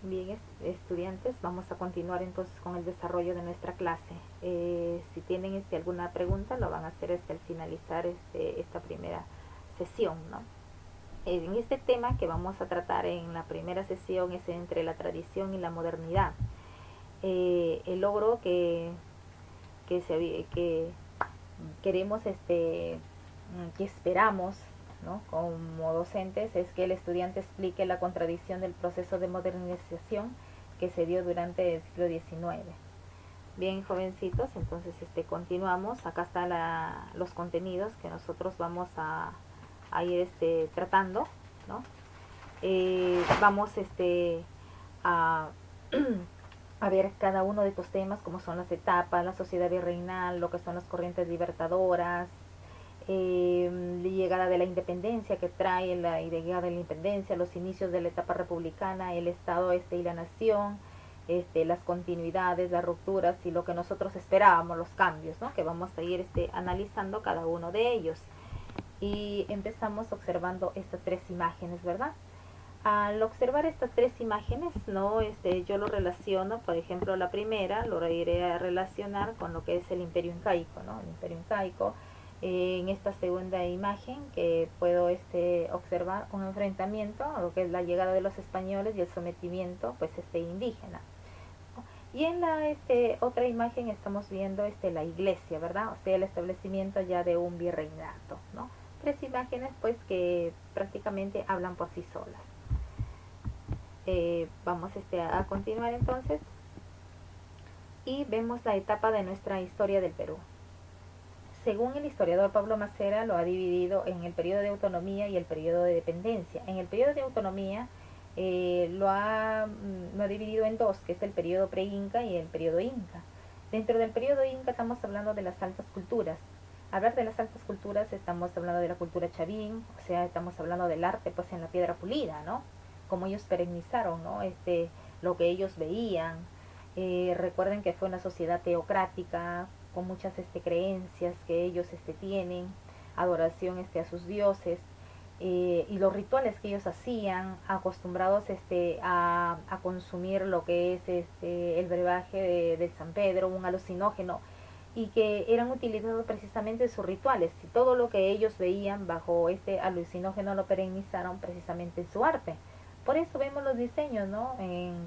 Bien, estudiantes, vamos a continuar entonces con el desarrollo de nuestra clase. Si tienen alguna pregunta, lo van a hacer al finalizar esta primera sesión, ¿no? En este tema que vamos a tratar en la primera sesión es entre la tradición y la modernidad. El logro que queremos, que esperamos, ¿no?, como docentes, es que el estudiante explique la contradicción del proceso de modernización que se dio durante el siglo XIX. Bien, jovencitos, entonces continuamos. Acá están los contenidos que nosotros vamos a ir tratando, ¿no? Vamos a, a ver cada uno de estos temas, como son las etapas, la sociedad virreinal, lo que son las corrientes libertadoras, la llegada de la independencia que trae la llegada de la independencia, los inicios de la etapa republicana, el Estado y la nación, las continuidades, las rupturas y lo que nosotros esperábamos, los cambios, ¿no?, que vamos a ir analizando cada uno de ellos. Y empezamos observando estas tres imágenes, ¿verdad? Al observar estas tres imágenes, ¿no?, yo lo relaciono, por ejemplo, la primera lo iré a relacionar con lo que es el Imperio Incaico, ¿no? El Imperio Incaico. En esta segunda imagen que puedo observar un enfrentamiento a lo que es la llegada de los españoles y el sometimiento pues indígena. Y en la otra imagen estamos viendo la iglesia, ¿verdad? O sea, el establecimiento ya de un virreinato, ¿no? Tres imágenes pues que prácticamente hablan por sí solas. Vamos a continuar entonces y vemos la etapa de nuestra historia del Perú. Según el historiador Pablo Macera, lo ha dividido en el periodo de autonomía y el periodo de dependencia. En el periodo de autonomía lo ha dividido en dos, que es el periodo pre-inca y el periodo inca. Dentro del periodo inca estamos hablando de las altas culturas. Hablar de las altas culturas, estamos hablando de la cultura chavín, o sea, estamos hablando del arte pues en la piedra pulida, ¿no? Como ellos perennizaron, ¿no? Lo que ellos veían. Recuerden que fue una sociedad teocrática, con muchas creencias que ellos tienen, adoración a sus dioses, y los rituales que ellos hacían, acostumbrados a consumir lo que es el brebaje del San Pedro, un alucinógeno, y que eran utilizados precisamente en sus rituales, y todo lo que ellos veían bajo este alucinógeno lo perennizaron precisamente en su arte. Por eso vemos los diseños, ¿no?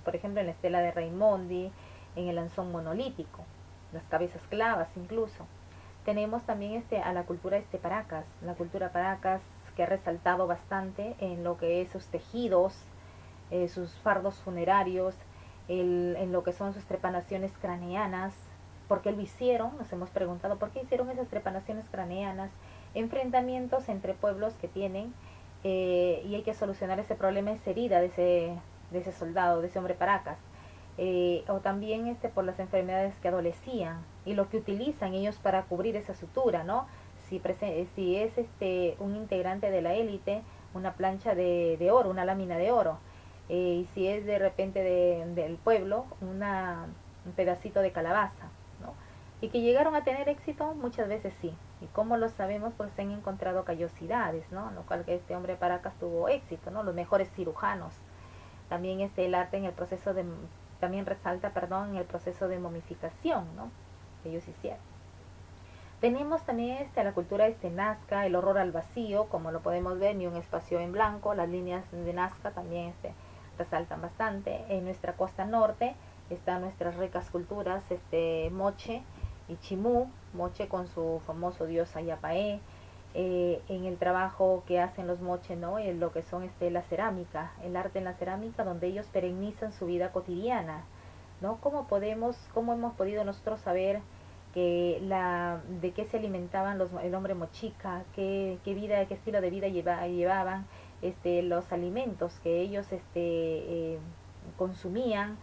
Por ejemplo, en la estela de Raimondi, en el anzón monolítico, las cabezas clavas incluso. Tenemos también a la cultura Paracas, la cultura Paracas, que ha resaltado bastante en lo que es sus tejidos, sus fardos funerarios, en lo que son sus trepanaciones craneanas. ¿Por qué lo hicieron? Nos hemos preguntado por qué hicieron esas trepanaciones craneanas, enfrentamientos entre pueblos que tienen, y hay que solucionar ese problema, esa herida de ese soldado, de ese hombre Paracas. O también por las enfermedades que adolecían y lo que utilizan ellos para cubrir esa sutura, ¿no? Si es un integrante de la élite, una plancha de oro, una lámina de oro, y si es de repente del pueblo, un pedacito de calabaza, ¿no? Y que llegaron a tener éxito, muchas veces sí. Y como lo sabemos, pues se han encontrado callosidades, ¿no? Lo cual que este hombre Paracas tuvo éxito, ¿no? Los mejores cirujanos. También el arte en el proceso de, también resalta, perdón, en el proceso de momificación, ¿no?, que ellos hicieron. Tenemos también la cultura Nazca, el horror al vacío, como lo podemos ver, ni un espacio en blanco. Las líneas de Nazca también resaltan bastante. En nuestra costa norte están nuestras ricas culturas, Moche y Chimú, Moche con su famoso dios Ayapaé. En el trabajo que hacen los moche, ¿no?, en lo que son la cerámica, el arte en la cerámica, donde ellos perennizan su vida cotidiana, ¿no? ¿Cómo hemos podido nosotros saber de qué se alimentaban el hombre mochica, qué estilo de vida llevaban, los alimentos que ellos consumían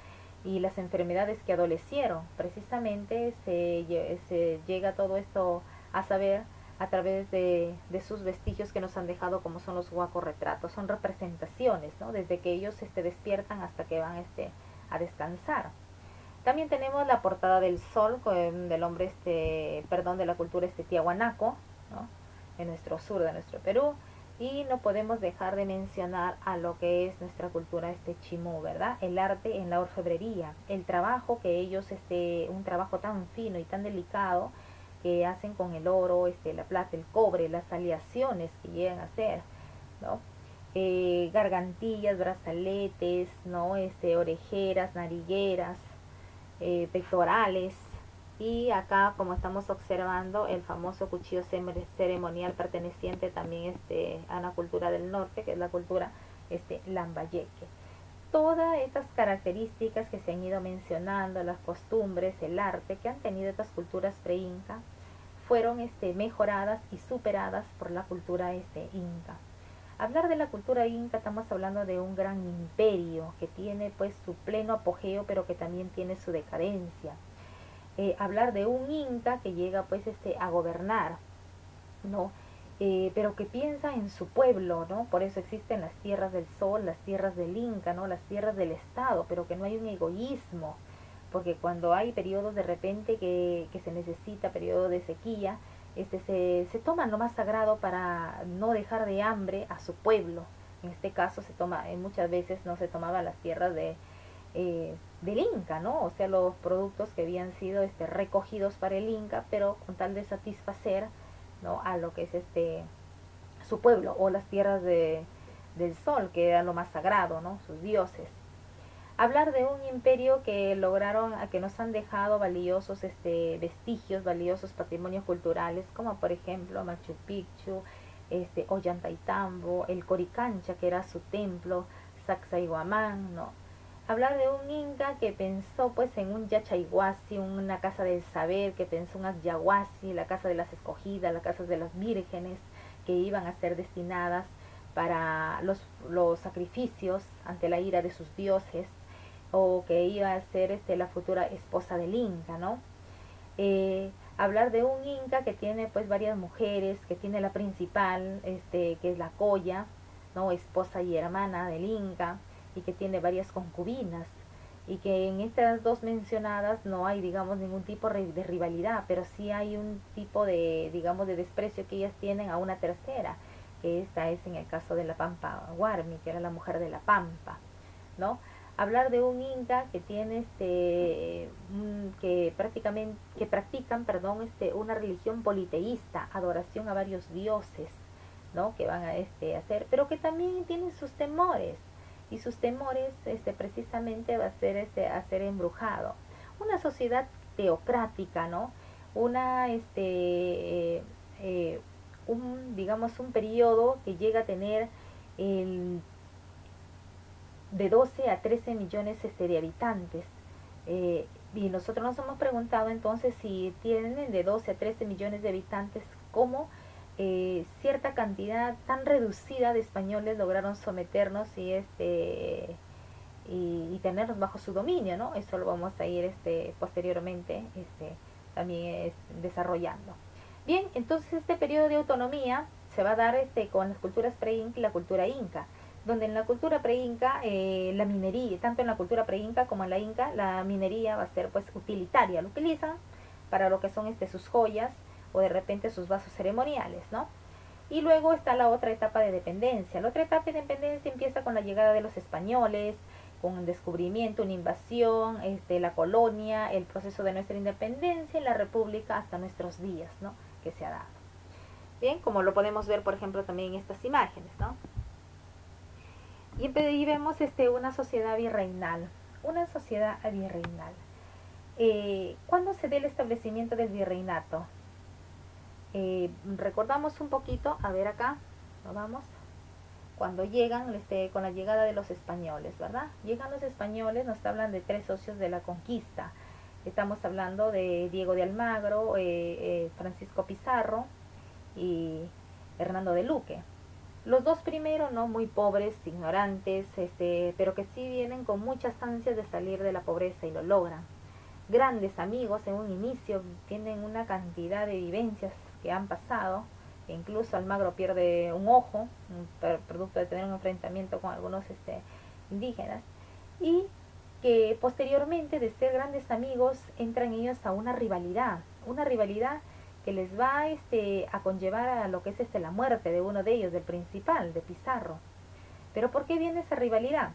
y las enfermedades que adolecieron? Precisamente se llega todo esto a saber a través de sus vestigios que nos han dejado, como son los retratos. Son representaciones, ¿no?, desde que ellos despiertan hasta que van a descansar. También tenemos la portada del sol del hombre de la cultura tiahuanaco, ¿no?, en nuestro sur de nuestro Perú. Y no podemos dejar de mencionar a lo que es nuestra cultura chimú, ¿verdad? El arte en la orfebrería, el trabajo que ellos, un trabajo tan fino y tan delicado que hacen con el oro, la plata, el cobre, las aleaciones que llegan a hacer, ¿no? Gargantillas, brazaletes, ¿no? Orejeras, narigueras, pectorales. Y acá, como estamos observando, el famoso cuchillo ceremonial perteneciente también a una cultura del norte, que es la cultura lambayeque. Todas estas características que se han ido mencionando, las costumbres, el arte que han tenido estas culturas pre-inca, fueron mejoradas y superadas por la cultura inca. Hablar de la cultura inca, estamos hablando de un gran imperio que tiene pues su pleno apogeo, pero que también tiene su decadencia. Hablar de un inca que llega pues a gobernar, ¿no? Pero que piensa en su pueblo, ¿no? Por eso existen las tierras del sol, las tierras del inca, ¿no? Las tierras del estado, pero que no hay un egoísmo, porque cuando hay periodos de repente que se necesita, periodo de sequía, se toma lo más sagrado para no dejar de hambre a su pueblo. En este caso se toma, muchas veces no se tomaba las tierras del Inca, ¿no? O sea, los productos que habían sido recogidos para el Inca, pero con tal de satisfacer, ¿no? A lo que es su pueblo, o las tierras del sol, que era lo más sagrado, ¿no? Sus dioses. Hablar de un imperio que lograron, a que nos han dejado valiosos vestigios, valiosos patrimonios culturales, como por ejemplo Machu Picchu, Ollantaytambo, el Coricancha, que era su templo, Sacsayhuamán, ¿no? Hablar de un inca que pensó pues en un Yachayhuasi, una casa del saber, que pensó en Yahuasi, la casa de las escogidas, la casa de las vírgenes, que iban a ser destinadas para los sacrificios ante la ira de sus dioses, o que iba a ser la futura esposa del inca, ¿no? Hablar de un inca que tiene pues varias mujeres, que tiene la principal, que es la Coya, ¿no? Esposa y hermana del inca, y que tiene varias concubinas, y que en estas dos mencionadas no hay, digamos, ningún tipo de rivalidad, pero sí hay un tipo de, digamos, de desprecio que ellas tienen a una tercera, que esta es en el caso de la Pampa Guarmi, que era la mujer de la Pampa, ¿no? Hablar de un inca que tiene que prácticamente que practican, perdón, una religión politeísta, adoración a varios dioses, ¿no? Que van a hacer, pero que también tienen sus temores, y sus temores precisamente va a ser a ser embrujado. Una sociedad teocrática, ¿no? Una digamos un periodo que llega a tener el de 12 a 13 millones de habitantes. Y nosotros nos hemos preguntado entonces si tienen de 12 a 13 millones de habitantes, cómo cierta cantidad tan reducida de españoles lograron someternos y tenernos bajo su dominio, ¿no? Eso lo vamos a ir posteriormente también desarrollando. Bien, entonces este periodo de autonomía se va a dar con las culturas pre-inca y la cultura inca, donde en la cultura pre-inca la minería, tanto en la cultura pre-inca como en la inca, la minería va a ser pues utilitaria, lo utilizan para lo que son sus joyas o de repente sus vasos ceremoniales, ¿no? Y luego está la otra etapa de dependencia. La otra etapa de dependencia empieza con la llegada de los españoles, con el descubrimiento, una invasión, la colonia, el proceso de nuestra independencia y la república hasta nuestros días, ¿no? Que se ha dado. Bien, como lo podemos ver, por ejemplo, también en estas imágenes, ¿no? Y vemos una sociedad virreinal. Una sociedad virreinal. ¿Cuándo se da el establecimiento del virreinato? Recordamos un poquito, a ver acá, nos vamos. Cuando llegan, con la llegada de los españoles, ¿verdad? Llegan los españoles, nos hablan de 3 socios de la conquista. Estamos hablando de Diego de Almagro, Francisco Pizarro y Hernando de Luque. Los dos primeros, ¿no? Muy pobres, ignorantes, pero que sí vienen con muchas ansias de salir de la pobreza y lo logran. Grandes amigos en un inicio, tienen una cantidad de vivencias que han pasado, que incluso Almagro pierde un ojo, producto de tener un enfrentamiento con algunos indígenas, y que posteriormente de ser grandes amigos entran ellos a una rivalidad que les va a conllevar a lo que es la muerte de uno de ellos, del principal, de Pizarro. Pero ¿por qué viene esa rivalidad?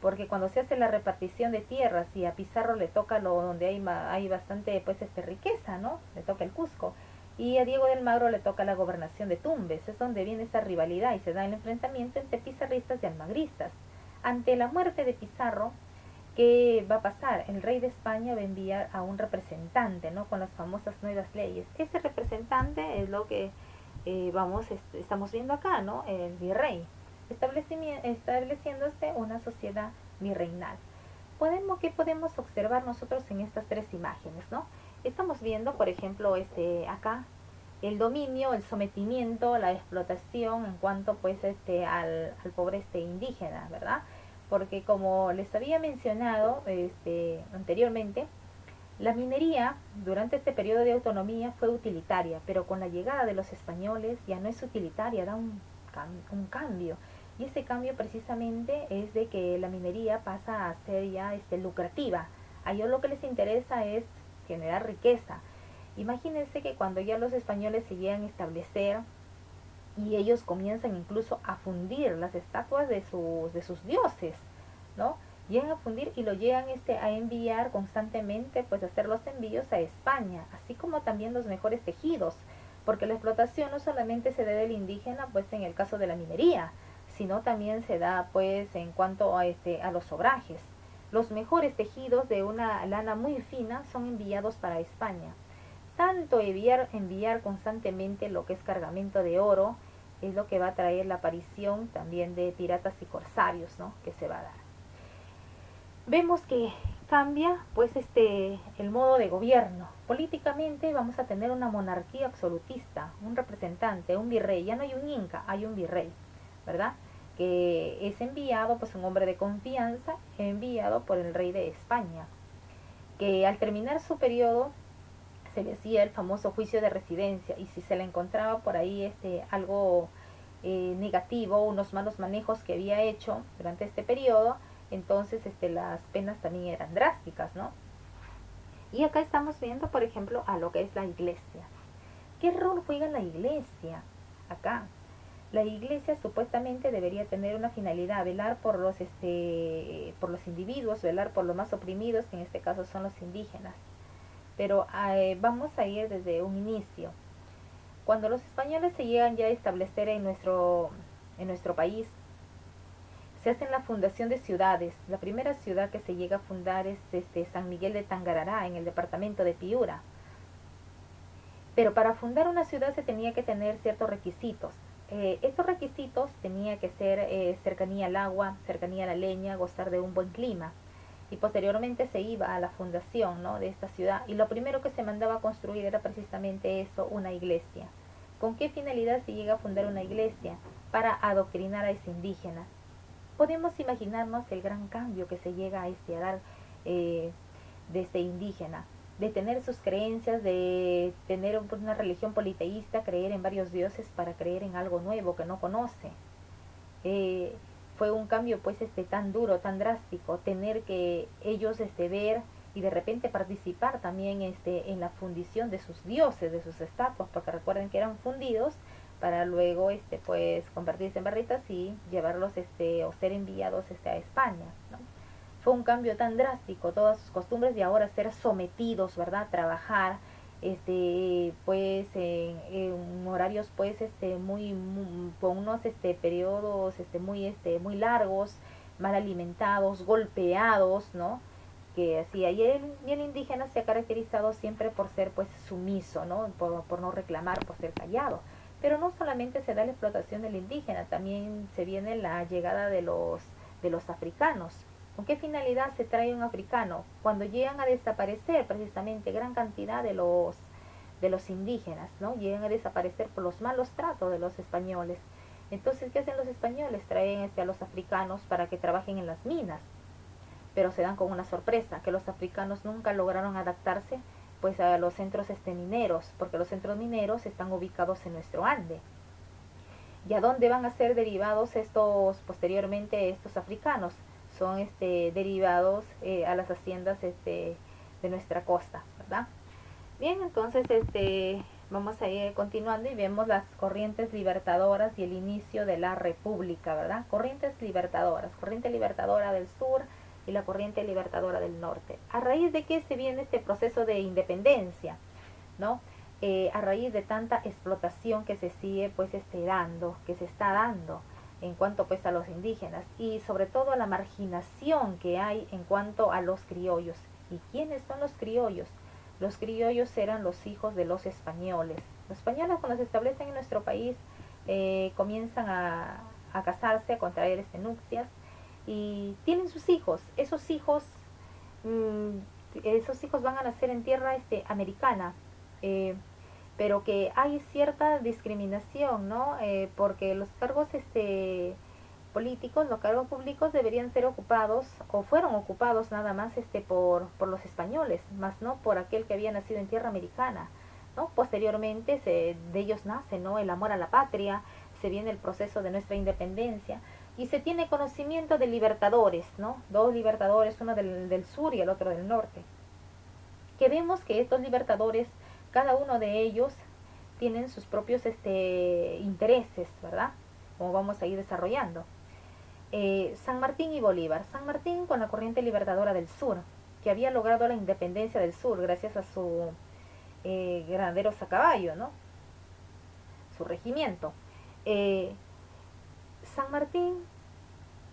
Porque cuando se hace la repartición de tierras y a Pizarro le toca lo donde hay bastante pues riqueza, ¿no? Le toca el Cusco. Y a Diego de Almagro le toca la gobernación de Tumbes. Es donde viene esa rivalidad y se da el enfrentamiento entre pizarristas y almagristas. Ante la muerte de Pizarro, ¿qué va a pasar? El rey de España va a enviar a un representante, ¿no? Con las famosas nuevas leyes. Ese representante es lo que estamos viendo acá, ¿no? El virrey, estableciéndose una sociedad virreinal. ¿Qué podemos observar nosotros en estas tres imágenes, ¿no? Estamos viendo, por ejemplo, acá el dominio, el sometimiento, la explotación en cuanto pues al pobre indígena, ¿verdad? Porque como les había mencionado anteriormente, la minería durante este periodo de autonomía fue utilitaria, pero con la llegada de los españoles ya no es utilitaria, da un cambio. Y ese cambio precisamente es de que la minería pasa a ser ya lucrativa. A ellos lo que les interesa es generar riqueza. Imagínense que cuando ya los españoles se llegan a establecer y ellos comienzan incluso a fundir las estatuas de sus dioses, ¿no? Llegan a fundir y lo llegan a enviar constantemente, pues a hacer los envíos a España, así como también los mejores tejidos, porque la explotación no solamente se da del indígena, pues en el caso de la minería, sino también se da pues en cuanto a los obrajes. Los mejores tejidos de una lana muy fina son enviados para España. Tanto enviar constantemente lo que es cargamento de oro es lo que va a traer la aparición también de piratas y corsarios, ¿no? Que se va a dar. Vemos que cambia pues el modo de gobierno. Políticamente vamos a tener una monarquía absolutista, un representante, un virrey. Ya no hay un inca, hay un virrey, ¿verdad? Que es enviado, pues un hombre de confianza, enviado por el rey de España, que al terminar su periodo se le hacía el famoso juicio de residencia, y si se le encontraba por ahí algo negativo, unos malos manejos que había hecho durante este periodo, entonces las penas también eran drásticas, ¿no? Y acá estamos viendo, por ejemplo, a lo que es la iglesia. ¿Qué rol juega la iglesia acá? La iglesia supuestamente debería tener una finalidad, velar por los individuos, velar por los más oprimidos, que en este caso son los indígenas. Pero vamos a ir desde un inicio. Cuando los españoles se llegan ya a establecer en nuestro país, se hace la fundación de ciudades. La primera ciudad que se llega a fundar es San Miguel de Tangarará, en el departamento de Piura. Pero para fundar una ciudad se tenía que tener ciertos requisitos. Estos requisitos tenía que ser cercanía al agua, cercanía a la leña, gozar de un buen clima. Y posteriormente se iba a la fundación, ¿no?, de esta ciudad. Y lo primero que se mandaba a construir era precisamente eso, una iglesia. ¿Con qué finalidad se llega a fundar una iglesia? Para adoctrinar a ese indígena. Podemos imaginarnos el gran cambio que se llega a dar de este indígena, de tener sus creencias, de tener una religión politeísta, creer en varios dioses para creer en algo nuevo que no conoce. Fue un cambio pues tan duro, tan drástico, tener que ellos ver y de repente participar también en la fundición de sus dioses, de sus estatuas, porque recuerden que eran fundidos para luego pues convertirse en barritas y llevarlos o ser enviados a España, ¿no? Fue un cambio tan drástico, todas sus costumbres, y ahora ser sometidos, ¿verdad? Trabajar pues en horarios pues con unos periodos muy largos, mal alimentados, golpeados, ¿no? Que así, y el indígena se ha caracterizado siempre por ser pues sumiso, ¿no? Por no reclamar, por ser callado. Pero no solamente se da la explotación del indígena, también se viene la llegada de los africanos. ¿Con qué finalidad se trae un africano? Cuando llegan a desaparecer precisamente gran cantidad de los indígenas, ¿no? Llegan a desaparecer por los malos tratos de los españoles. Entonces, ¿qué hacen los españoles? Traen a los africanos para que trabajen en las minas. Pero se dan con una sorpresa, que los africanos nunca lograron adaptarse pues a los centros mineros, porque los centros mineros están ubicados en nuestro Ande. ¿Y a dónde van a ser derivados posteriormente estos africanos? Son derivados a las haciendas de nuestra costa, ¿verdad? Bien, entonces Vamos a ir continuando y vemos las corrientes libertadoras y el inicio de la república, ¿verdad? Corrientes libertadoras, corriente libertadora del sur y la corriente libertadora del norte. ¿A raíz de qué se viene este proceso de independencia? ¿No? A raíz de tanta explotación que se sigue pues dando, que se está dando en cuanto pues a los indígenas y sobre todo a la marginación que hay en cuanto a los criollos. ¿Y quiénes son los criollos? Los criollos eran los hijos de los españoles. Los españoles cuando se establecen en nuestro país comienzan a casarse, a contraer nupcias y tienen sus hijos. Esos hijos van a nacer en tierra americana, pero que hay cierta discriminación, ¿no? Porque los cargos políticos, los cargos públicos deberían ser ocupados o fueron ocupados nada más por los españoles, más no por aquel que había nacido en tierra americana, ¿no? Posteriormente de ellos nace, ¿no?, el amor a la patria, se viene el proceso de nuestra independencia y se tiene conocimiento de libertadores, ¿no? Dos libertadores, uno del sur y el otro del norte. Que vemos que estos libertadores, cada uno de ellos tienen sus propios intereses, ¿verdad? Como vamos a ir desarrollando. San Martín y Bolívar. San Martín con la corriente libertadora del sur, que había logrado la independencia del sur gracias a su granaderos a caballo, ¿no? Su regimiento. San Martín,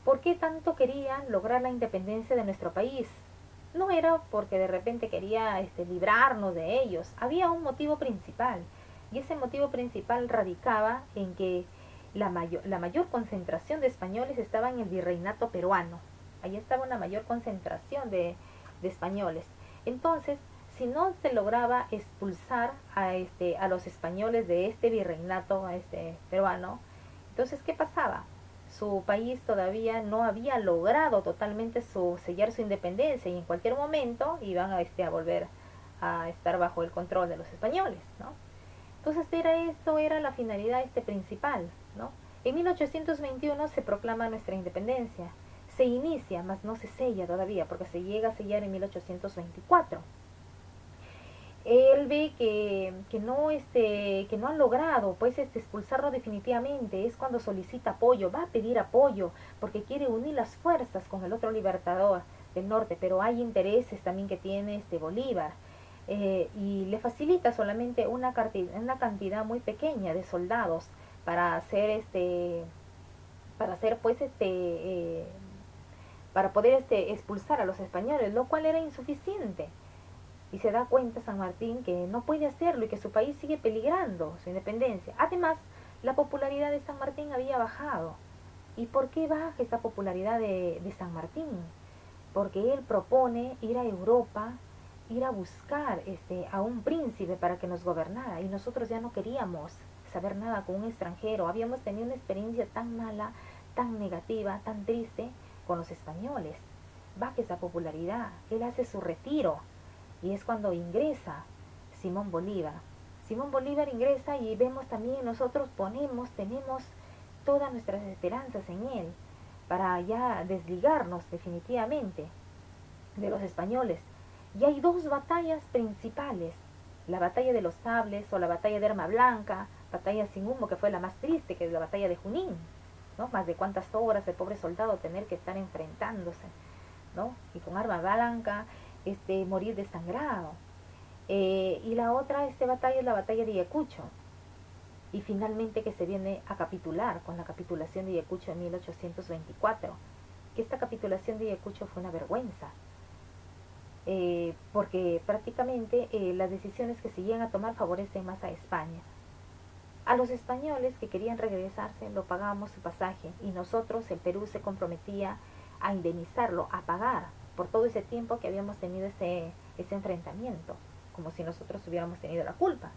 ¿por qué tanto quería lograr la independencia de nuestro país? No era porque de repente quería librarnos de ellos. Había un motivo principal. Y ese motivo principal radicaba en que la mayor concentración de españoles estaba en el virreinato peruano. Ahí estaba una mayor concentración de españoles. Entonces, si no se lograba expulsar a los españoles de este virreinato peruano, entonces, ¿qué pasaba? Su país todavía no había logrado totalmente sellar su independencia y en cualquier momento iban a volver a estar bajo el control de los españoles, ¿no? Entonces esto era la finalidad principal, ¿no? En 1821 se proclama nuestra independencia. Se inicia, mas no se sella todavía, porque se llega a sellar en 1824. Él ve que no han logrado pues expulsarlo definitivamente. Es cuando solicita apoyo, va a pedir apoyo porque quiere unir las fuerzas con el otro libertador del norte, pero hay intereses también que tiene Bolívar, y le facilita solamente una cantidad muy pequeña de soldados para hacer para poder expulsar a los españoles, lo cual era insuficiente. Y se da cuenta San Martín que no puede hacerlo y que su país sigue peligrando su independencia. Además, la popularidad de San Martín había bajado. ¿Y por qué baja esa popularidad de San Martín? Porque él propone ir a Europa, ir a buscar a un príncipe para que nos gobernara. Y nosotros ya no queríamos saber nada con un extranjero. Habíamos tenido una experiencia tan mala, tan negativa, tan triste con los españoles. Baja esa popularidad. Él hace su retiro. Y es cuando ingresa Simón Bolívar. Simón Bolívar ingresa y vemos también nosotros tenemos todas nuestras esperanzas en él para ya desligarnos definitivamente de los españoles. Y hay dos batallas principales, la batalla de los sables o la batalla de Arma Blanca, batalla sin humo, que fue la más triste, que es la batalla de Junín, ¿no? Más de cuántas horas el pobre soldado tener que estar enfrentándose, ¿no? Y con arma blanca morir desangrado. Y la otra batalla es la batalla de Ayacucho, y finalmente que se viene a capitular con la capitulación de Ayacucho en 1824, que esta capitulación de Ayacucho fue una vergüenza, porque prácticamente las decisiones que se llegan a tomar favorecen más a España. A los españoles que querían regresarse lo pagábamos su pasaje, y nosotros, el Perú, se comprometía a indemnizarlo, a pagar por todo ese tiempo que habíamos tenido ese enfrentamiento, como si nosotros hubiéramos tenido la culpa.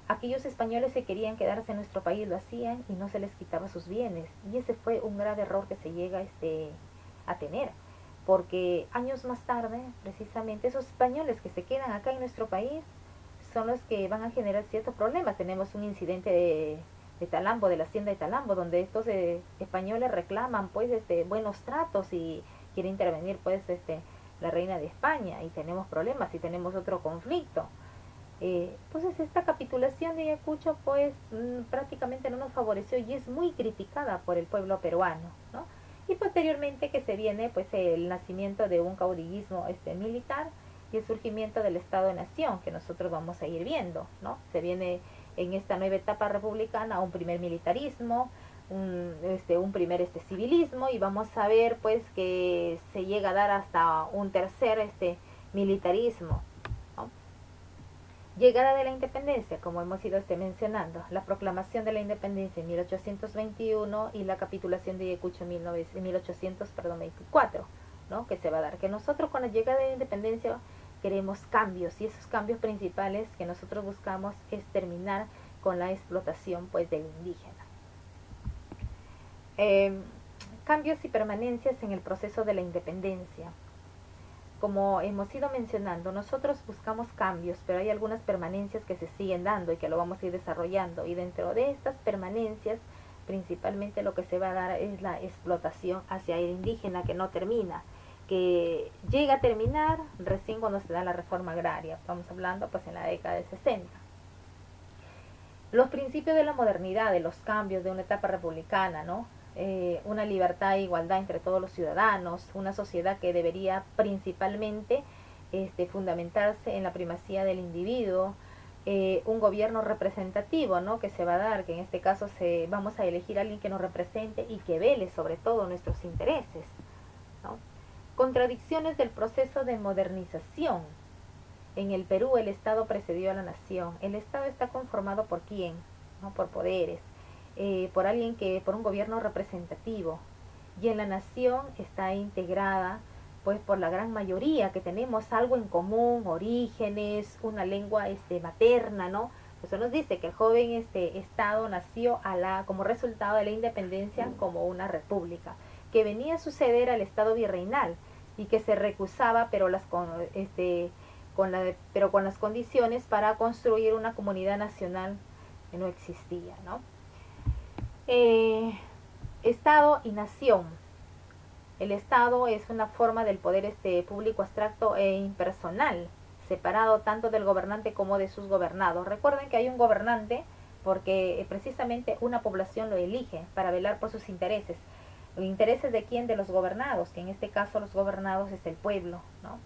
Aquellos españoles que querían quedarse en nuestro país lo hacían y no se les quitaba sus bienes, y ese fue un grave error que se llega a tener, porque años más tarde, precisamente, esos españoles que se quedan acá en nuestro país son los que van a generar ciertos problemas. Tenemos un incidente de Talambo, de la hacienda de Talambo, donde estos españoles reclaman pues buenos tratos y quiere intervenir pues la reina de España, y tenemos problemas y tenemos otro conflicto. Entonces esta capitulación de Ayacucho pues prácticamente no nos favoreció y es muy criticada por el pueblo peruano, ¿no? Y posteriormente que se viene pues el nacimiento de un caudillismo militar y el surgimiento del Estado-Nación que nosotros vamos a ir viendo, ¿no? Se viene en esta nueva etapa republicana un primer militarismo, un primer civilismo, y vamos a ver pues que se llega a dar hasta un tercer militarismo, ¿no? Llegada de la independencia, como hemos ido mencionando, la proclamación de la independencia en 1821 y la capitulación de Ayacucho en 1824, ¿no? Que se va a dar. Que nosotros con la llegada de la independencia queremos cambios, y esos cambios principales que nosotros buscamos es terminar con la explotación pues del indígena. Cambios y permanencias en el proceso de la independencia. Como hemos ido mencionando, nosotros buscamos cambios, pero hay algunas permanencias que se siguen dando y que lo vamos a ir desarrollando. Y dentro de estas permanencias, principalmente lo que se va a dar es la explotación hacia el indígena, que no termina, que llega a terminar recién cuando se da la reforma agraria. Estamos hablando pues en la década de 60. Los principios de la modernidad, de los cambios de una etapa republicana, ¿no? Una libertad e igualdad entre todos los ciudadanos, una sociedad que debería principalmente fundamentarse en la primacía del individuo, un gobierno representativo, ¿no? Que se va a dar, que en este caso vamos a elegir a alguien que nos represente y que vele sobre todo nuestros intereses, ¿no? Contradicciones del proceso de modernización. En el Perú el Estado precedió a la nación. El Estado está conformado por quién, ¿no? Por poderes, por un gobierno representativo, y en la nación está integrada pues por la gran mayoría que tenemos algo en común, orígenes, una lengua materna, ¿no? Eso nos dice que el joven Estado nació como resultado de la independencia como una república, que venía a suceder al Estado virreinal y que se recusaba, pero con las condiciones para construir una comunidad nacional que no existía, ¿no? Estado y nación. El Estado es una forma del poder público abstracto e impersonal, separado tanto del gobernante como de sus gobernados. Recuerden que hay un gobernante porque precisamente una población lo elige para velar por sus intereses. ¿Los intereses de quién? De los gobernados, que en este caso los gobernados es el pueblo, ¿no?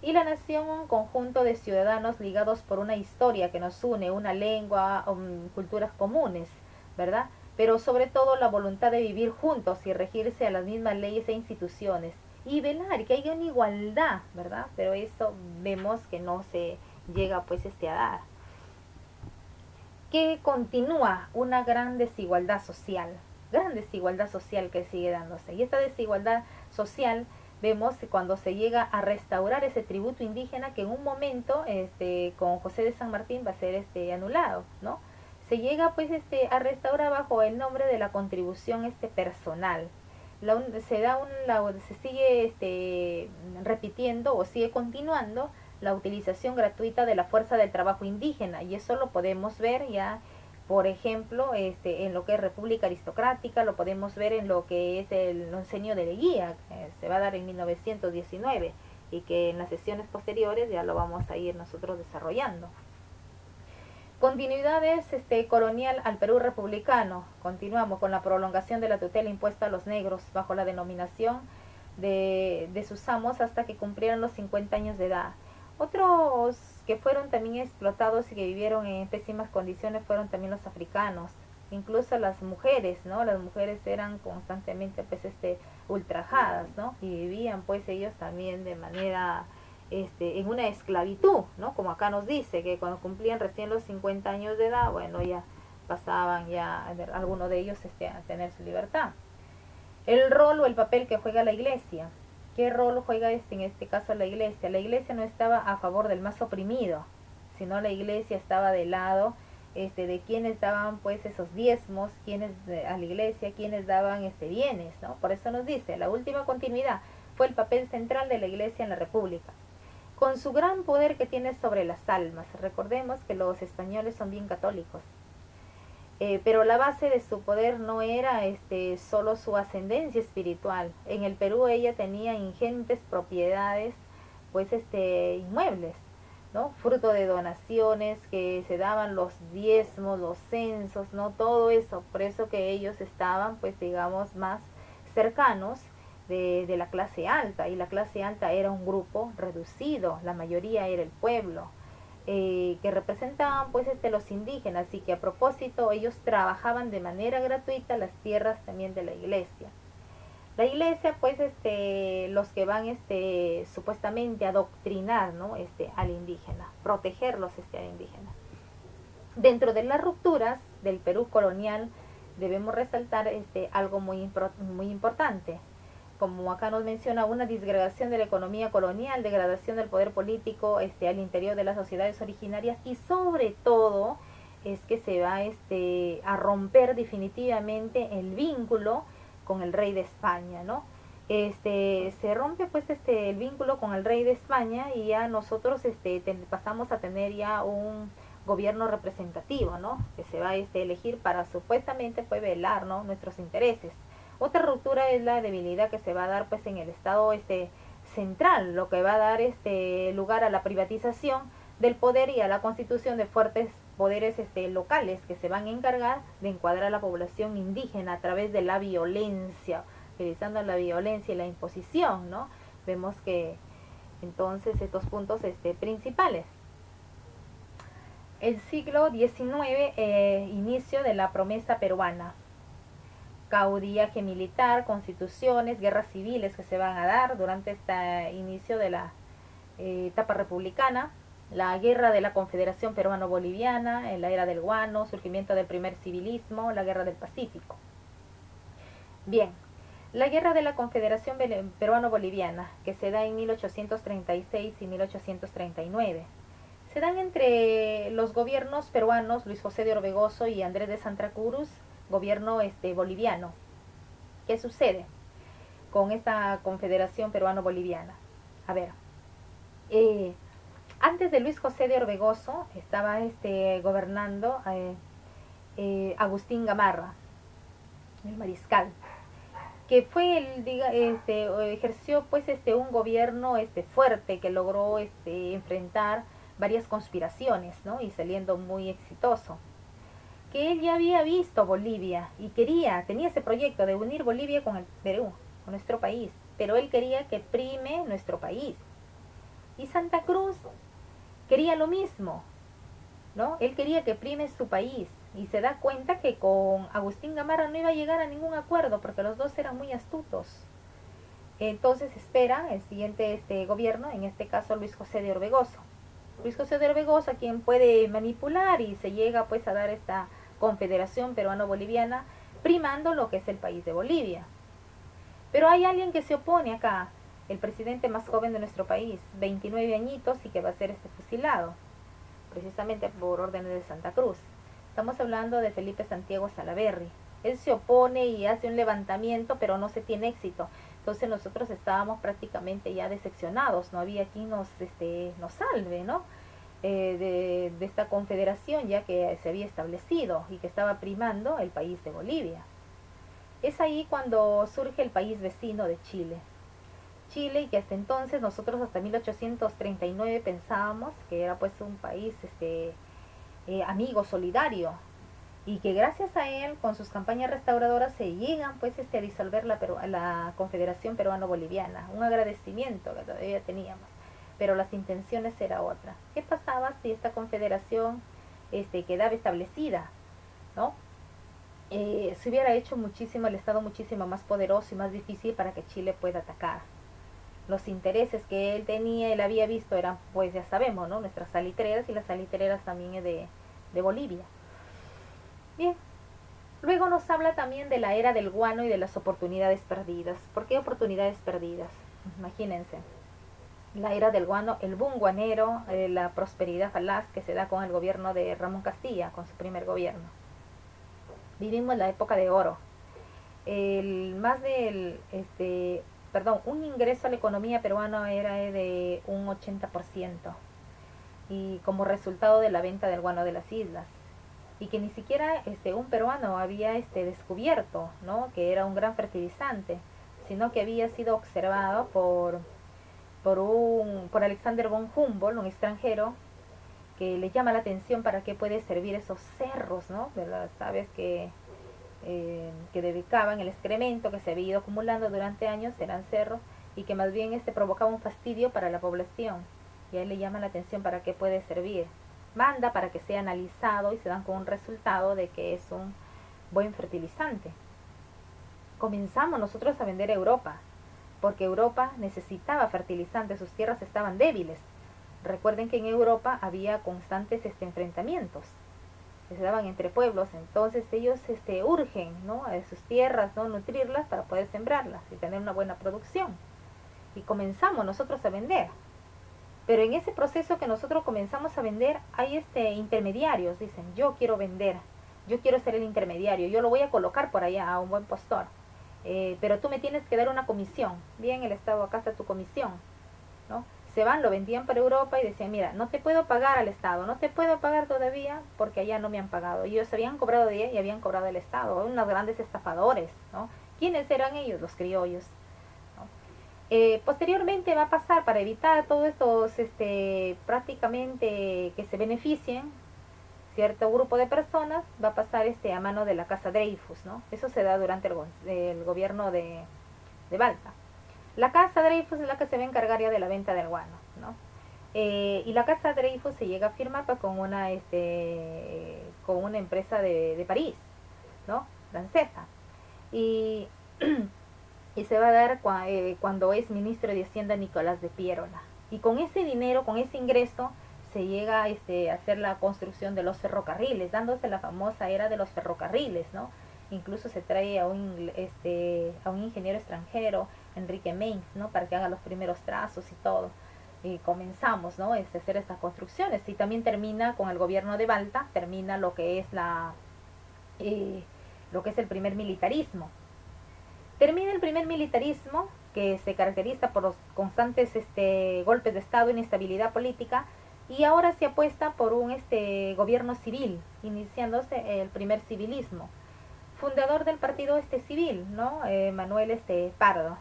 Y la nación, un conjunto de ciudadanos ligados por una historia que nos une, una lengua, culturas comunes, ¿verdad? Pero sobre todo la voluntad de vivir juntos y regirse a las mismas leyes e instituciones y velar que haya una igualdad, ¿verdad? Pero eso vemos que no se llega pues a dar. Que continúa una gran desigualdad social que sigue dándose. Y esta desigualdad social vemos cuando se llega a restaurar ese tributo indígena que en un momento con José de San Martín va a ser anulado, ¿no? Se llega pues a restaurar bajo el nombre de la contribución personal. Se sigue repitiendo o sigue continuando la utilización gratuita de la fuerza del trabajo indígena, y eso lo podemos ver ya, por ejemplo, en lo que es República Aristocrática, lo podemos ver en lo que es el Oncenio de Leguía, que se va a dar en 1919, y que en las sesiones posteriores ya lo vamos a ir nosotros desarrollando. Continuidades colonial al Perú republicano. Continuamos con la prolongación de la tutela impuesta a los negros bajo la denominación de sus amos hasta que cumplieron los 50 años de edad. Otros que fueron también explotados y que vivieron en pésimas condiciones fueron también los africanos, incluso las mujeres, ¿no? Las mujeres eran constantemente pues ultrajadas, ¿no? Y vivían pues ellos también de manera en una esclavitud, ¿no? Como acá nos dice, que cuando cumplían recién los 50 años de edad, bueno, ya pasaban ya algunos de ellos a tener su libertad. El rol o el papel que juega la iglesia. ¿Qué rol juega en este caso la iglesia? La iglesia no estaba a favor del más oprimido, sino la iglesia estaba del lado de quienes daban pues esos diezmos, quienes a la iglesia, quienes daban bienes, ¿no? Por eso nos dice, la última continuidad fue el papel central de la iglesia en la república, con su gran poder que tiene sobre las almas. Recordemos que los españoles son bien católicos, pero la base de su poder no era solo su ascendencia espiritual. En el Perú ella tenía ingentes propiedades pues inmuebles, ¿no? Fruto de donaciones que se daban, los diezmos, los censos, ¿no? Todo eso, por eso que ellos estaban, pues digamos, más cercanos de la clase alta, y la clase alta era un grupo reducido, la mayoría era el pueblo, que representaban pues los indígenas, y que a propósito ellos trabajaban de manera gratuita las tierras también de la iglesia. La iglesia, pues, los que van, supuestamente a adoctrinar, ¿no? Al indígena, protegerlos, al indígena. Dentro de las rupturas del Perú colonial, debemos resaltar, algo muy importante. Como acá nos menciona, una disgregación de la economía colonial, degradación del poder político, al interior de las sociedades originarias, y sobre todo, es que se va, a romper definitivamente el vínculo con el rey de España, ¿no? Se rompe pues el vínculo con el rey de España, y ya nosotros pasamos a tener ya un gobierno representativo, ¿no? Que se va a elegir para supuestamente pues velar, ¿no? Nuestros intereses. Otra ruptura es la debilidad que se va a dar pues en el Estado central, lo que va a dar lugar a la privatización del poder y a la constitución de fuertes poderes locales, que se van a encargar de encuadrar a la población indígena a través de la violencia, utilizando la violencia y la imposición, ¿no? Vemos que entonces estos puntos principales. El siglo XIX, inicio de la promesa peruana. Caudillaje militar, constituciones, guerras civiles que se van a dar durante este inicio de la etapa republicana, la guerra de la Confederación Peruano-Boliviana, en la era del guano, surgimiento del primer civilismo, la guerra del Pacífico. Bien, la guerra de la Confederación Peruano-Boliviana, que se da en 1836 y 1839. Se dan entre los gobiernos peruanos Luis José de Orbegoso y Andrés de Santa Cruz, gobierno boliviano. ¿Qué sucede con esta Confederación Peruano-Boliviana? A ver, antes de Luis José de Orbegoso estaba gobernando Agustín Gamarra, el mariscal, que fue ejerció pues un gobierno fuerte, que logró enfrentar varias conspiraciones, ¿no? Y saliendo muy exitoso. Que él ya había visto Bolivia y tenía ese proyecto de unir Bolivia con el Perú, con nuestro país, pero él quería que prime nuestro país. Y Santa Cruz quería lo mismo, ¿no? Él quería que prime su país, y se da cuenta que con Agustín Gamarra no iba a llegar a ningún acuerdo, porque los dos eran muy astutos. Entonces espera el siguiente gobierno, en este caso Luis José de Orbegoso. Luis José de Orbegoso, quien puede manipular, y se llega pues a dar esta Confederación Peruano-Boliviana, primando lo que es el país de Bolivia. Pero hay alguien que se opone acá, el presidente más joven de nuestro país, 29 añitos, y que va a ser fusilado, precisamente por órdenes de Santa Cruz. Estamos hablando de Felipe Santiago Salaverry. Él se opone y hace un levantamiento, pero no se tiene éxito. Entonces nosotros estábamos prácticamente ya decepcionados, no había quien nos salve, ¿no? De esta confederación ya que se había establecido y que estaba primando el país de Bolivia. Es ahí cuando surge el país vecino de Chile. Chile, y que hasta entonces nosotros hasta 1839 pensábamos que era pues un país amigo, solidario, y que gracias a él, con sus campañas restauradoras, se llegan pues a disolver la Confederación Peruano-Boliviana, un agradecimiento que todavía teníamos, pero las intenciones era otra. ¿Qué pasaba si esta confederación quedaba establecida, ¿no? Se hubiera hecho muchísimo el Estado muchísimo más poderoso y más difícil para que Chile pueda atacar. Los intereses que él tenía, él había visto, eran, pues ya sabemos, ¿no? Nuestras salitreras, y las salitreras también de Bolivia. Bien, luego nos habla también de la era del guano y de las oportunidades perdidas. ¿Por qué oportunidades perdidas? Imagínense, la era del guano, el boom guanero, la prosperidad falaz que se da con el gobierno de Ramón Castilla, con su primer gobierno. Vivimos la época de oro. Un ingreso a la economía peruana era de un 80%, y como resultado de la venta del guano de las islas, y que ni siquiera un peruano había descubierto, ¿no? Que era un gran fertilizante, sino que había sido observado por por Alexander von Humboldt, un extranjero, que le llama la atención para qué puede servir esos cerros, ¿no? De las aves que dedicaban el excremento que se había ido acumulando durante años, eran cerros, y que más bien provocaba un fastidio para la población. Y a él le llama la atención para qué puede servir. Manda para que sea analizado y se dan con un resultado de que es un buen fertilizante. Comenzamos nosotros a vender a Europa, porque Europa necesitaba fertilizantes, sus tierras estaban débiles. Recuerden que en Europa había constantes enfrentamientos que se daban entre pueblos, entonces ellos urgen, ¿no?, a sus tierras, ¿no?, nutrirlas para poder sembrarlas y tener una buena producción. Y comenzamos nosotros a vender. Pero en ese proceso que nosotros comenzamos a vender, hay intermediarios, dicen, yo quiero vender, yo quiero ser el intermediario, yo lo voy a colocar por allá a un buen postor, pero tú me tienes que dar una comisión. Bien, el Estado, acá está tu comisión, ¿no? Se van, lo vendían para Europa y decían, mira, no te puedo pagar al Estado, no te puedo pagar todavía porque allá no me han pagado. Y ellos habían cobrado de ella y habían cobrado del Estado, unos grandes estafadores, ¿no? ¿Quiénes eran ellos? Los criollos. Posteriormente va a pasar, para evitar todos estos prácticamente que se beneficien cierto grupo de personas, va a pasar a mano de la Casa Dreyfus, ¿no? Eso se da durante el gobierno de Balta. La Casa Dreyfus es la que se va a encargar ya de la venta del guano, ¿no? Y la Casa Dreyfus se llega a firmar con una empresa de París, ¿no?, francesa. Y y se va a dar cuando es ministro de Hacienda Nicolás de Piérola. Y con ese dinero, con ese ingreso, se llega a hacer la construcción de los ferrocarriles, dándose la famosa era de los ferrocarriles, ¿no? Incluso se trae a un ingeniero extranjero, Enrique Mainz, ¿no?, para que haga los primeros trazos y todo. Y comenzamos, ¿no?, a hacer estas construcciones. Y también termina con el gobierno de Balta, termina lo que es el primer militarismo. Termina el primer militarismo, que se caracteriza por los constantes golpes de Estado, inestabilidad política, y ahora se apuesta por un gobierno civil, iniciándose el primer civilismo. Fundador del partido civil, ¿no?, Manuel Pardo,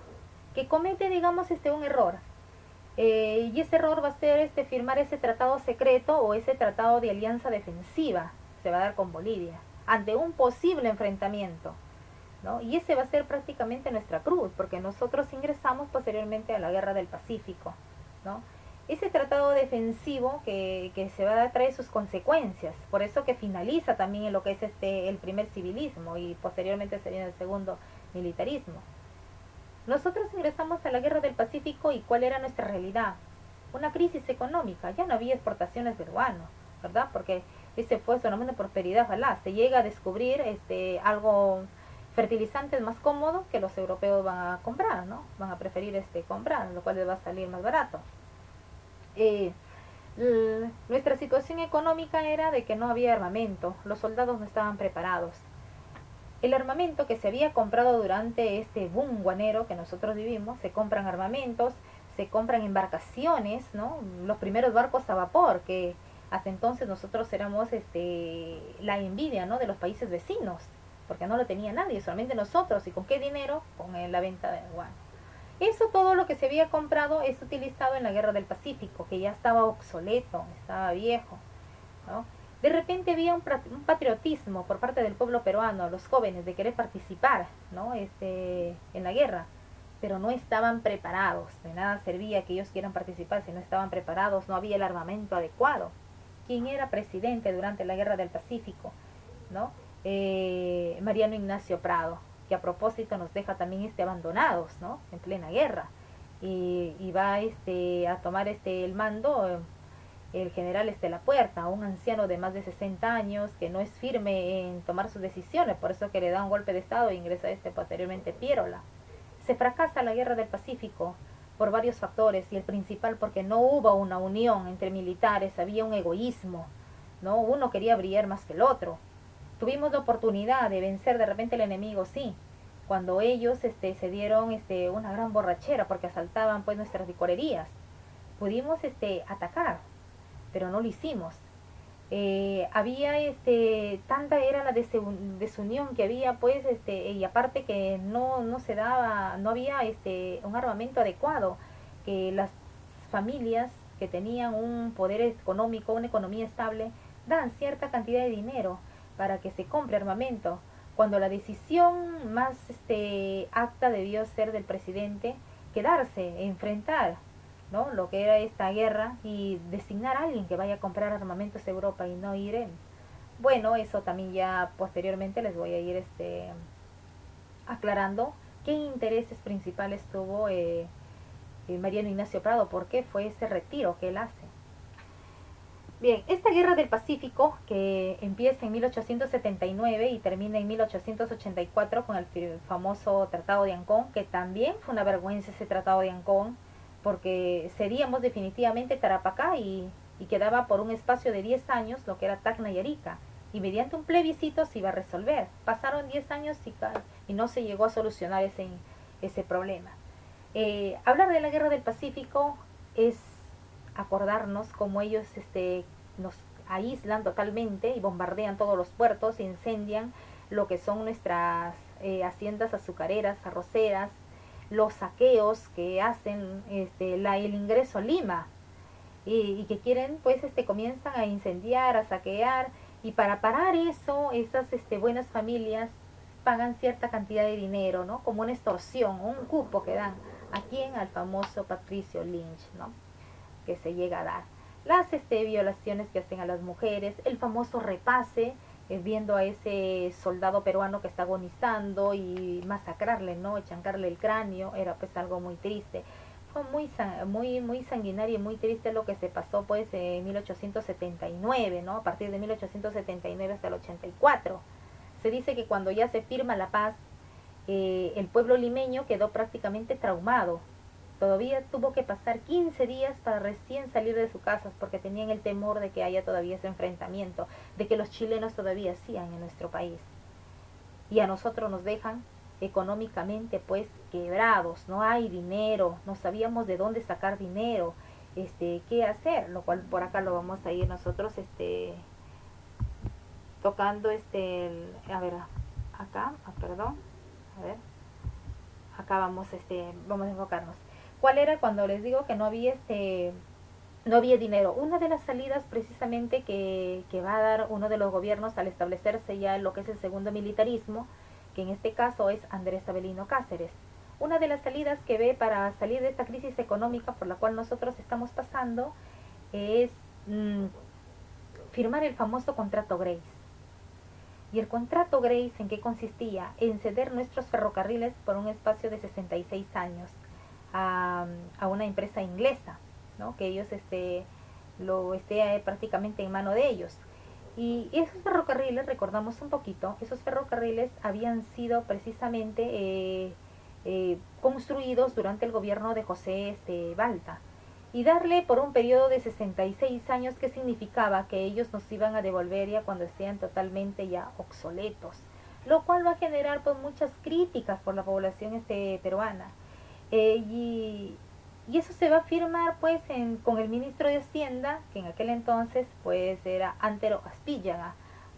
que comete, digamos, un error. Y ese error va a ser firmar ese tratado secreto o ese tratado de alianza defensiva, se va a dar con Bolivia, ante un posible enfrentamiento, ¿no? Y ese va a ser prácticamente nuestra cruz, porque nosotros ingresamos posteriormente a la Guerra del Pacífico, ¿no? Ese tratado defensivo que se va a traer sus consecuencias, por eso que finaliza también en lo que es el primer civilismo y posteriormente se viene el segundo militarismo. Nosotros ingresamos a la Guerra del Pacífico y ¿cuál era nuestra realidad? Una crisis económica, ya no había exportaciones de guano, ¿verdad? Porque ese fue solamente por prosperidad, ojalá, se llega a descubrir algo fertilizantes más cómodo que los europeos van a comprar, ¿no? Van a preferir comprar, lo cual les va a salir más barato. Nuestra situación económica era de que no había armamento, los soldados no estaban preparados. El armamento que se había comprado durante este boom guanero que nosotros vivimos, se compran armamentos, se compran embarcaciones, ¿no?, los primeros barcos a vapor, que hasta entonces nosotros éramos la envidia, ¿no?, de los países vecinos, porque no lo tenía nadie, solamente nosotros. ¿Y con qué dinero? Con la venta de guano. Eso, todo lo que se había comprado, es utilizado en la Guerra del Pacífico, que ya estaba obsoleto, estaba viejo, ¿no? De repente había un patriotismo por parte del pueblo peruano, los jóvenes, de querer participar, ¿no?, en la guerra, pero no estaban preparados. De nada servía que ellos quieran participar si no estaban preparados, no había el armamento adecuado. ¿Quién era presidente durante la Guerra del Pacífico?, ¿no? Mariano Ignacio Prado, que a propósito nos deja también abandonados, ¿no?, en plena guerra, y va a tomar el mando el general La Puerta, un anciano de más de 60 años que no es firme en tomar sus decisiones, por eso que le da un golpe de estado e ingresa posteriormente Piérola. Se fracasa la Guerra del Pacífico por varios factores, y el principal porque no hubo una unión entre militares, había un egoísmo, ¿no? Uno quería brillar más que el otro. Tuvimos la oportunidad de vencer de repente al enemigo, sí, cuando ellos se dieron una gran borrachera porque asaltaban pues nuestras licorerías. Pudimos atacar, pero no lo hicimos. Había tanta era la desunión que había pues y aparte que no se daba, no había un armamento adecuado, que familias que tenían un poder económico, una economía estable, dan cierta cantidad de dinero para que se compre armamento, cuando la decisión más acta debió ser del presidente quedarse, enfrentar, ¿no?, lo que era esta guerra y designar a alguien que vaya a comprar armamentos a Europa y no ir él. Bueno, eso también ya posteriormente les voy a ir aclarando qué intereses principales tuvo Mariano Ignacio Prado, por qué fue ese retiro que él hace. Bien, esta guerra del Pacífico, que empieza en 1879 y termina en 1884 con el famoso Tratado de Ancón, que también fue una vergüenza ese Tratado de Ancón, porque cedíamos definitivamente Tarapacá y quedaba por un espacio de 10 años lo que era Tacna y Arica, y mediante un plebiscito se iba a resolver. Pasaron 10 años y no se llegó a solucionar ese problema. Hablar de la guerra del Pacífico es acordarnos cómo ellos nos aíslan totalmente y bombardean todos los puertos, incendian lo que son nuestras haciendas azucareras, arroceras, los saqueos que hacen el ingreso a Lima y que quieren, pues comienzan a incendiar, a saquear, y para parar eso, esas buenas familias pagan cierta cantidad de dinero, ¿no?, como una extorsión, un cupo que dan a quien, al famoso Patricio Lynch, ¿no?, que se llega a dar. Las violaciones que hacen a las mujeres, el famoso repase, viendo a ese soldado peruano que está agonizando y masacrarle, ¿no?, echancarle el cráneo, era pues algo muy triste. Fue muy sanguinario y muy triste lo que se pasó pues en 1879, ¿no?, a partir de 1879 hasta el 84. Se dice que cuando ya se firma la paz, el pueblo limeño quedó prácticamente traumado. Todavía tuvo que pasar 15 días para recién salir de sus casas porque tenían el temor de que haya todavía ese enfrentamiento, de que los chilenos todavía hacían en nuestro país. Y a nosotros nos dejan económicamente pues quebrados, no hay dinero, no sabíamos de dónde sacar dinero, qué hacer, lo cual por acá lo vamos a ir nosotros tocando a ver, acá, perdón, a ver, acá vamos vamos a enfocarnos. ¿Cuál era cuando les digo que no había no había dinero? Una de las salidas precisamente que va a dar uno de los gobiernos al establecerse ya lo que es el segundo militarismo, que en este caso es Andrés Avelino Cáceres. Una de las salidas que ve para salir de esta crisis económica por la cual nosotros estamos pasando es firmar el famoso contrato Grace. ¿Y el contrato Grace en qué consistía? En ceder nuestros ferrocarriles por un espacio de 66 años a una empresa inglesa, ¿no?, que ellos lo esté prácticamente en mano de ellos. Y esos ferrocarriles, recordamos un poquito, esos ferrocarriles habían sido precisamente construidos durante el gobierno de José Balta, y darle por un periodo de 66 años, que significaba que ellos nos iban a devolver ya cuando estén totalmente ya obsoletos, lo cual va a generar pues muchas críticas por la población peruana. Y eso se va a firmar pues con el ministro de Hacienda, que en aquel entonces pues era Antero Aspíllaga,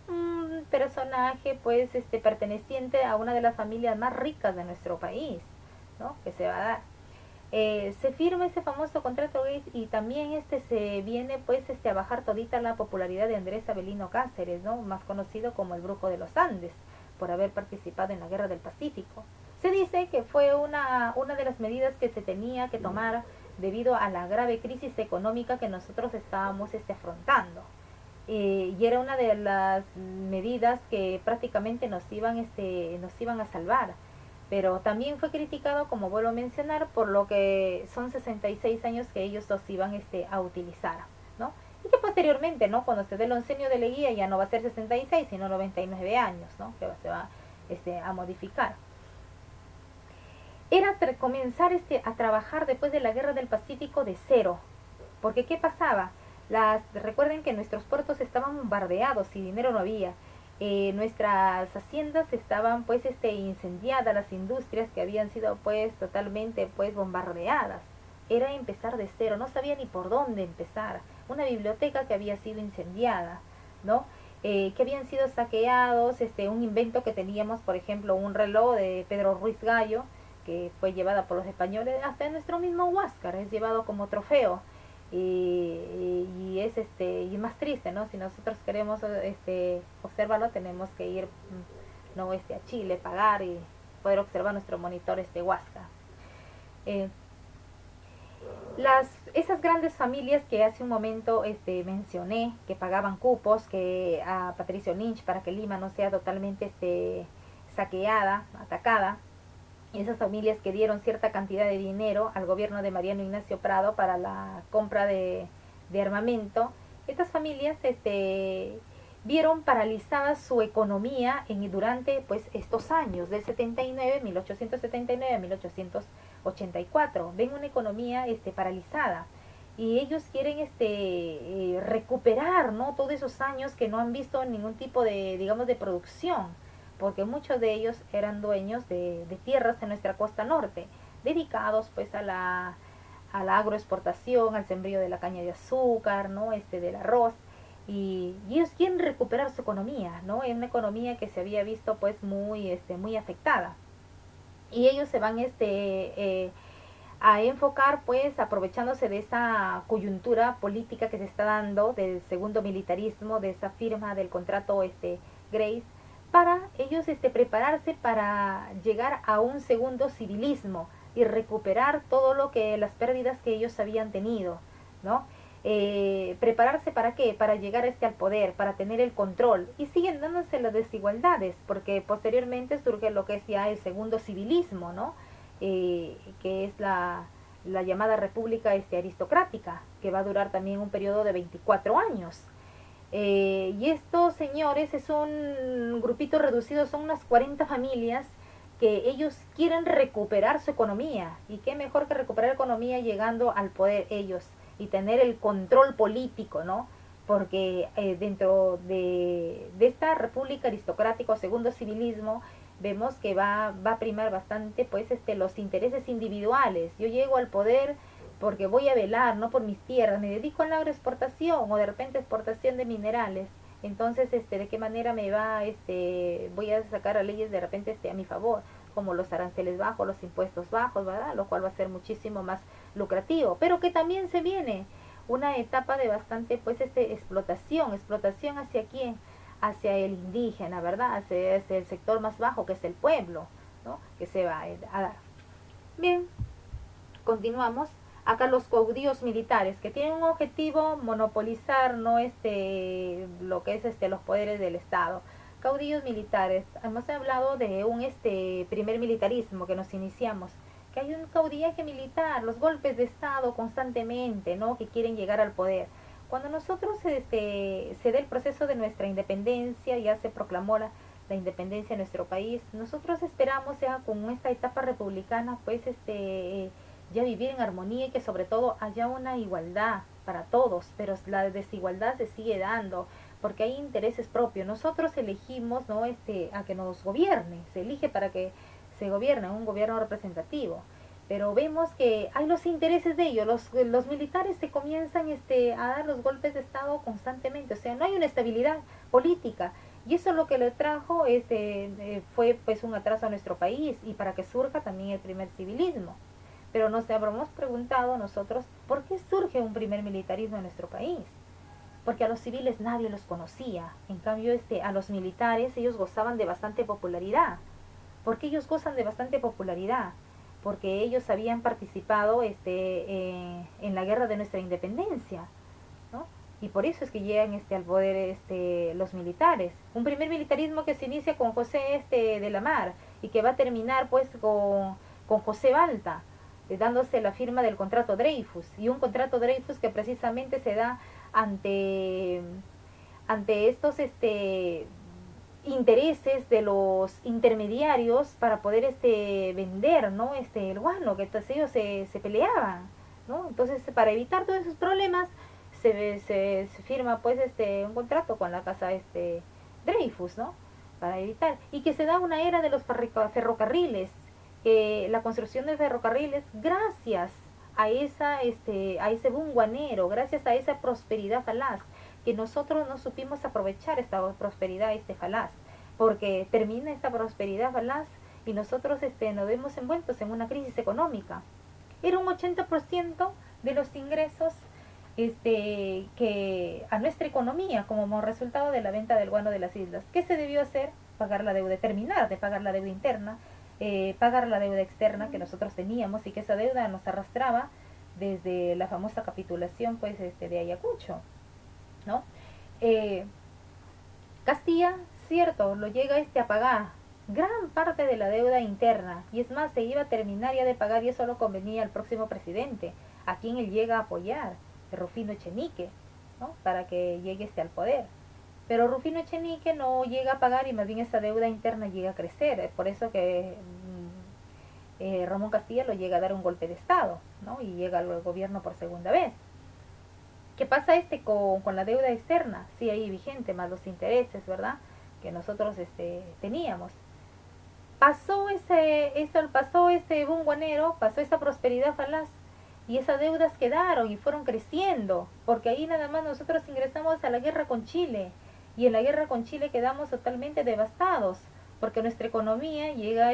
un personaje pues perteneciente a una de las familias más ricas de nuestro país, ¿no?, que se va a dar. Se firma ese famoso contrato Grace, y también se viene pues a bajar todita la popularidad de Andrés Avelino Cáceres, ¿no?, más conocido como el Brujo de los Andes, por haber participado en la Guerra del Pacífico. Se dice que fue una de las medidas que se tenía que tomar debido a la grave crisis económica que nosotros estábamos afrontando. Y era una de las medidas que prácticamente nos iban a salvar. Pero también fue criticado, como vuelvo a mencionar, por lo que son 66 años que ellos los iban a utilizar, ¿no? Y que posteriormente, ¿no?, cuando se dé el oncenio de Leguía ya no va a ser 66, sino 99 años, ¿no?, que se va a modificar. Era comenzar a trabajar después de la Guerra del Pacífico de cero. Porque ¿qué pasaba? Recuerden que nuestros puertos estaban bombardeados y dinero no había. Nuestras haciendas estaban pues incendiadas, las industrias que habían sido pues totalmente pues bombardeadas. Era empezar de cero, no sabía ni por dónde empezar. Una biblioteca que había sido incendiada, ¿no? Que habían sido saqueados, un invento que teníamos, por ejemplo, un reloj de Pedro Ruiz Gallo, que fue llevada por los españoles, hasta nuestro mismo Huáscar es llevado como trofeo. Y es y más triste, ¿no? Si nosotros queremos observarlo, tenemos que ir no a Chile, pagar y poder observar nuestro monitor Huáscar. Esas grandes familias que hace un momento mencioné, que pagaban cupos que a Patricio Lynch para que Lima no sea totalmente saqueada, atacada, y esas familias que dieron cierta cantidad de dinero al gobierno de Mariano Ignacio Prado para la compra de armamento, estas familias vieron paralizada su economía durante pues estos años, del 79, 1879 a 1884. Ven una economía paralizada y ellos quieren recuperar, ¿no?, todos esos años que no han visto ningún tipo de, digamos, de producción, porque muchos de ellos eran dueños de tierras en nuestra costa norte, dedicados pues a la agroexportación, al sembrío de la caña de azúcar, ¿no?, del arroz, y ellos quieren recuperar su economía, ¿no?, es una economía que se había visto pues muy afectada, y ellos se van a enfocar pues aprovechándose de esa coyuntura política que se está dando del segundo militarismo, de esa firma del contrato Grace, para ellos prepararse para llegar a un segundo civilismo y recuperar todo lo que las pérdidas que ellos habían tenido, ¿no? Prepararse para qué, para llegar al poder, para tener el control, y siguen dándose las desigualdades, porque posteriormente surge lo que es ya el segundo civilismo, ¿no? Que es la llamada república aristocrática, que va a durar también un periodo de 24 años. Y estos señores es un grupito reducido, son unas 40 familias que ellos quieren recuperar su economía, y qué mejor que recuperar economía llegando al poder ellos y tener el control político, ¿no? Porque dentro de esta república aristocrática o segundo civilismo vemos que va a primar bastante pues los intereses individuales. Yo llego al poder porque voy a velar, no por mis tierras, me dedico a la agroexportación o de repente exportación de minerales. Entonces, ¿de qué manera me va, voy a sacar a leyes de repente a mi favor, como los aranceles bajos, los impuestos bajos, ¿verdad? Lo cual va a ser muchísimo más lucrativo, pero que también se viene una etapa de bastante, pues, explotación hacia quién, hacia el indígena, ¿verdad? Hacia el sector más bajo, que es el pueblo, ¿no?, que se va a dar. Bien, continuamos. Acá los caudillos militares, que tienen un objetivo monopolizar, ¿no?, lo que es los poderes del Estado. Caudillos militares, hemos hablado de un primer militarismo que nos iniciamos, que hay un caudillaje militar, los golpes de Estado constantemente, ¿no?, que quieren llegar al poder. Cuando nosotros se da el proceso de nuestra independencia, ya se proclamó la independencia de nuestro país, nosotros esperamos ya con esta etapa republicana pues ya vivir en armonía y que sobre todo haya una igualdad para todos, pero la desigualdad se sigue dando porque hay intereses propios. Nosotros elegimos, ¿no?, a que nos gobierne, se elige para que se gobierne, un gobierno representativo, pero vemos que hay los intereses de ellos, los militares se comienzan a dar los golpes de Estado constantemente, o sea, no hay una estabilidad política, y eso lo que le trajo fue pues un atraso a nuestro país y para que surja también el primer civilismo. Pero nos habremos preguntado nosotros, ¿por qué surge un primer militarismo en nuestro país? Porque a los civiles nadie los conocía, en cambio a los militares ellos gozaban de bastante popularidad. ¿Por qué ellos gozan de bastante popularidad? Porque ellos habían participado en la guerra de nuestra independencia, ¿no? Y por eso es que llegan al poder los militares. Un primer militarismo que se inicia con José de la Mar y que va a terminar pues con José Balta, dándose la firma del contrato Dreyfus, y un contrato Dreyfus que precisamente se da ante estos intereses de los intermediarios para poder vender, ¿no?, el guano, que entonces ellos se peleaban, ¿no? Entonces, para evitar todos esos problemas se firma pues un contrato con la casa Dreyfus, ¿no?, para evitar, y que se da una era de los ferrocarriles, la construcción de ferrocarriles gracias a ese boom guanero, gracias a esa prosperidad falaz, que nosotros no supimos aprovechar esta prosperidad falaz, porque termina esta prosperidad falaz y nosotros nos vemos envueltos en una crisis económica. Era un 80% de los ingresos que a nuestra economía como resultado de la venta del guano de las islas. ¿Qué se debió hacer? Pagar la deuda, terminar de pagar la deuda interna, pagar la deuda externa que nosotros teníamos y que esa deuda nos arrastraba desde la famosa capitulación pues de Ayacucho, ¿no? Castilla, cierto, lo llega a pagar gran parte de la deuda interna, y es más, se iba a terminar ya de pagar y eso lo convenía al próximo presidente, a quien él llega a apoyar, Rufino Echenique, ¿no? Para que llegue al poder. Pero Rufino Echenique no llega a pagar y más bien esa deuda interna llega a crecer. Es por eso que Ramón Castilla lo llega a dar un golpe de estado, ¿no? Y llega al gobierno por segunda vez. ¿Qué pasa con la deuda externa? Sí, ahí vigente, más los intereses, ¿verdad? Que nosotros teníamos. Pasó ese boom guanero, pasó esa prosperidad falaz, y esas deudas quedaron y fueron creciendo, porque ahí nada más nosotros ingresamos a la guerra con Chile, y en la guerra con Chile quedamos totalmente devastados, porque nuestra economía llega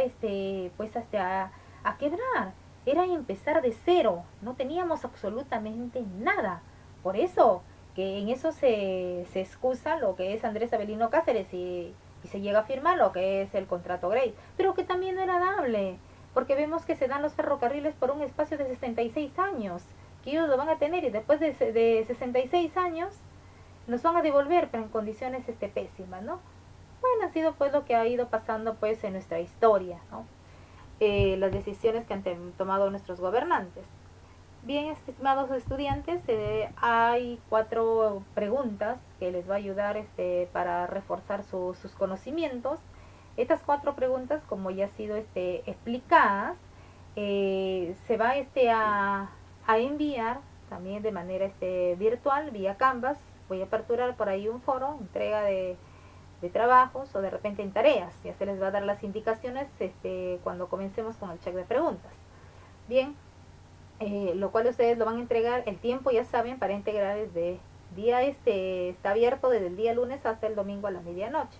pues hasta a quebrar. Era empezar de cero, no teníamos absolutamente nada. Por eso que en eso se excusa lo que es Andrés Avelino Cáceres y se llega a firmar lo que es el contrato Grey, pero que también no era dable, porque vemos que se dan los ferrocarriles por un espacio de 66 años, que ellos lo van a tener y después de 66 años nos van a devolver, pero en condiciones pésimas, ¿no? Bueno, ha sido pues lo que ha ido pasando pues en nuestra historia, ¿no? Las decisiones que han tomado nuestros gobernantes. Bien, estimados estudiantes, hay 4 preguntas que les va a ayudar para reforzar sus conocimientos. Estas 4 preguntas, como ya han sido explicadas, se va a enviar también de manera virtual, vía Canvas. Voy a aperturar por ahí un foro, entrega de trabajos o de repente en tareas. Ya se les va a dar las indicaciones cuando comencemos con el check de preguntas. Bien, lo cual ustedes lo van a entregar, el tiempo ya saben, para integrar desde día está abierto desde el día lunes hasta el domingo a la medianoche.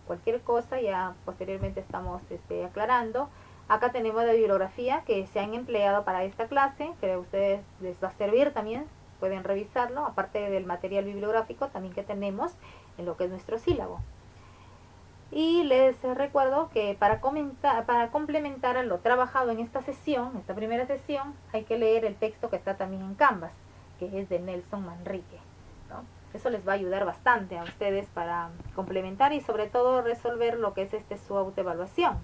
Cualquier cosa ya posteriormente estamos aclarando. Acá tenemos la bibliografía que se han empleado para esta clase, que a ustedes les va a servir también, pueden revisarlo, aparte del material bibliográfico también que tenemos en lo que es nuestro sílabo. Y les recuerdo que para complementar lo trabajado en esta sesión, esta primera sesión, hay que leer el texto que está también en Canvas, que es de Nelson Manrique, ¿no? Eso les va a ayudar bastante a ustedes para complementar y sobre todo resolver lo que es su autoevaluación.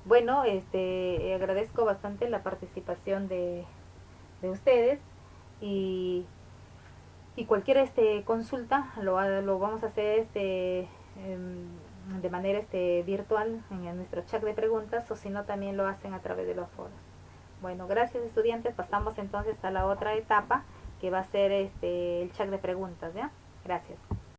Bueno, agradezco bastante la participación de ustedes y cualquier consulta lo vamos a hacer de manera virtual en nuestro chat de preguntas, o si no también lo hacen a través de los foros. Bueno, gracias estudiantes, pasamos entonces a la otra etapa que va a ser el chat de preguntas, ¿ya? Gracias.